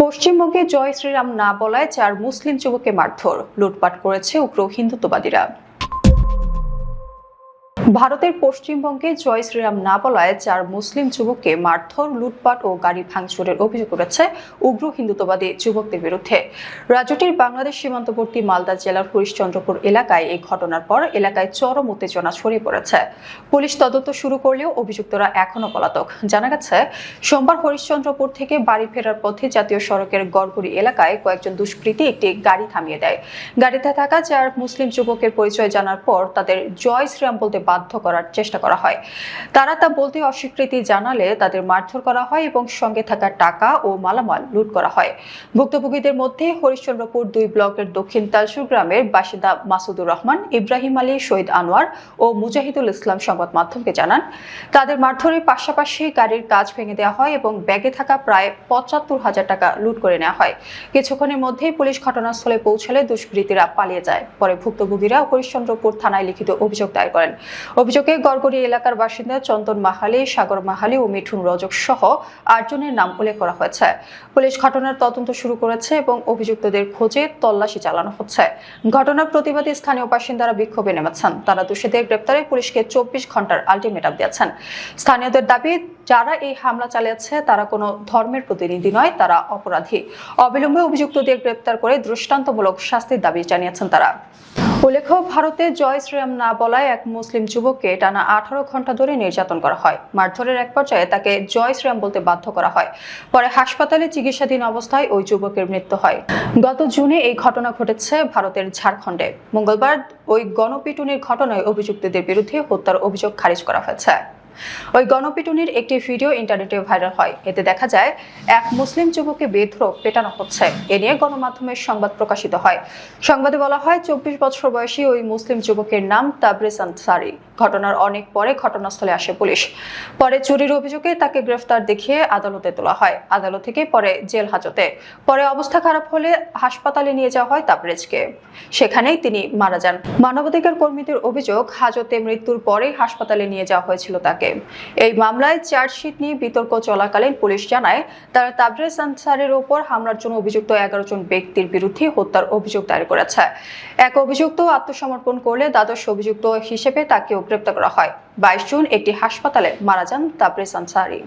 পশ্চিমবঙ্গে জয় শ্রীরাম না বলায় 4 মুসলিম যুবককে মারধর, লুটপাট করেছে উগ্র হিন্দুত্ববাদীরা। ভারতের পশ্চিমবঙ্গে জয় শ্রীরাম না বলায় 4 মুসলিম যুবককে মারধর, লুটপাট ও গাড়ি ভাঙচুরের অভিযোগ করেছে উগ্র হিন্দুত্ববাদী যুবকদের বিরুদ্ধে। রাজ্যটির বাংলাদেশ সীমান্তবর্তী মালদা জেলার হরিশ্চন্দ্রপুর এলাকায় এই ঘটনার পর এলাকায় চরম উত্তেজনা ছড়িয়ে পড়েছে। পুলিশ তদন্ত শুরু করলেও অভিযুক্তরা এখনো পলাতক। জানা গেছে, সোমবার হরিশ্চন্দ্রপুর থেকে বাড়ি ফেরার পথে জাতীয় সড়কের গড়গুড়ি এলাকায় কয়েকজন দুষ্কৃতী একটি গাড়ি থামিয়ে দেয়। গাড়িতে থাকা 4 মুসলিম যুবকের পরিচয় জানার পর তাদের জয় শ্রীরাম বলতে বাধ্য করার চেষ্টা করা হয়। তারা তা বলতে অস্বীকৃতি জানালে তাদের মারধর করা হয় এবং সঙ্গে থাকা টাকা ও মালামাল লুট করা হয়। ভুক্তভোগীদের মধ্যে হরিশ্চন্দ্রপুর 2 ব্লকের দক্ষিণ তালসুর গ্রামের বাসিন্দা মাসুদুর রহমান, ইব্রাহিম আলী, শহীদ আনোয়ার ও মুজাহিদুল ইসলাম সংবাদ মাধ্যমকে জানান, তাদের মারধরের পাশাপাশি গাড়ির কাঁচ ভেঙে দেওয়া হয় এবং ব্যাগে থাকা প্রায় ৭৫,০০০ টাকা লুট করে নেওয়া হয়। কিছুক্ষণের মধ্যেই পুলিশ ঘটনাস্থলে পৌঁছালে দুষ্কৃতীরা পালিয়ে যায়। পরে ভুক্তভোগীরা হরিশ্চন্দ্রপুর থানায় লিখিত অভিযোগ দায়ের করেন। অভিযোগে গড়গড়ি এলাকার বাসিন্দা চন্দন মাহালি, সাগর মাহালি ও মিঠুন রজক সহ 8 জনের নাম উল্লেখ করা হয়েছে। পুলিশ ঘটনার তদন্ত শুরু করেছে এবং অভিযুক্তদের খোঁজে তল্লাশি চালানো হচ্ছে। ঘটনার প্রতিবাদে স্থানীয় বাসিন্দারা বিক্ষোভে নেমেছেন। তারা দোষীদের গ্রেপ্তারে পুলিশকে 24 ঘন্টার আলটিমেটাম দিয়েছেন। স্থানীয়দের দাবি, যারা এই হামলা চালিয়েছে তারা কোনো ধর্মের প্রতিনিধি নয়, তারা অপরাধী। অবিলম্বে অভিযুক্তদের গ্রেপ্তার করে দৃষ্টান্তমূলক শাস্তির দাবি জানিয়েছেন তারা। উল্লেখ্য, ভারতে জয় শ্রীরাম না বলায় এক মুসলিম যুবককে টানা 18 ঘন্টা ধরে নির্যাতন করা হয়। মারধরের এক পর্যায়ে তাকে জয় শ্রীরাম বলতে বাধ্য করা হয়। পরে হাসপাতালে চিকিৎসাধীন অবস্থায় ওই যুবকের মৃত্যু হয়। গত জুনে এই ঘটনা ঘটেছে ভারতের ঝাড়খণ্ডে। মঙ্গলবার ওই গণপিটুনির ঘটনায় অভিযুক্তদের বিরুদ্ধে হত্যার অভিযোগ খারিজ করা হয়েছে। ওই গণপিটুনির একটি ভিডিও ইন্টারনেটে ভাইরাল হয়। এতে দেখা যায় এক মুসলিম যুবককে বেধড়ক পেটানো হচ্ছে। এ নিয়ে গণমাধ্যমের সংবাদ প্রকাশিত হয়। সংবাদে বলা হয়, 24 বছর বয়সী ওই মুসলিম যুবকের নাম তাবরেজ আনসারি। ঘটনার অনেক পরে ঘটনাস্থলে আসে পুলিশ। পরে চুরির অভিযোগে তাকে গ্রেফতার দেখিয়ে আদালতে তোলা হয়। আদালত থেকে পরে জেল হাজতে। পরে অবস্থা খারাপ হলে হাসপাতালে নিয়ে যাওয়া হয় তাবরেজকে। সেখানেই তিনি মারা যান। মানবাধিকার কর্মীদের অভিযোগ, হাজতে মৃত্যুর পরে হাসপাতালে নিয়ে যাওয়া হয়েছিল তাকে। এই মামলায় চার্জশিট নিয়ে বিতর্ক চলাকালীন পুলিশ জানায়, তারা তাবরেজ আনসারের উপর হামলার জন্য অভিযুক্ত 11 জন ব্যক্তির বিরুদ্ধে হত্যার অভিযোগ দায়ের করেছে। এক অভিযুক্ত আত্মসমর্পণ করলে দ্বাদশ অভিযুক্ত হিসেবে তাকেও গ্রেপ্তার করা হয়। 22 জুন একটি হাসপাতালে মারা যান তাবরেজ আনসারি।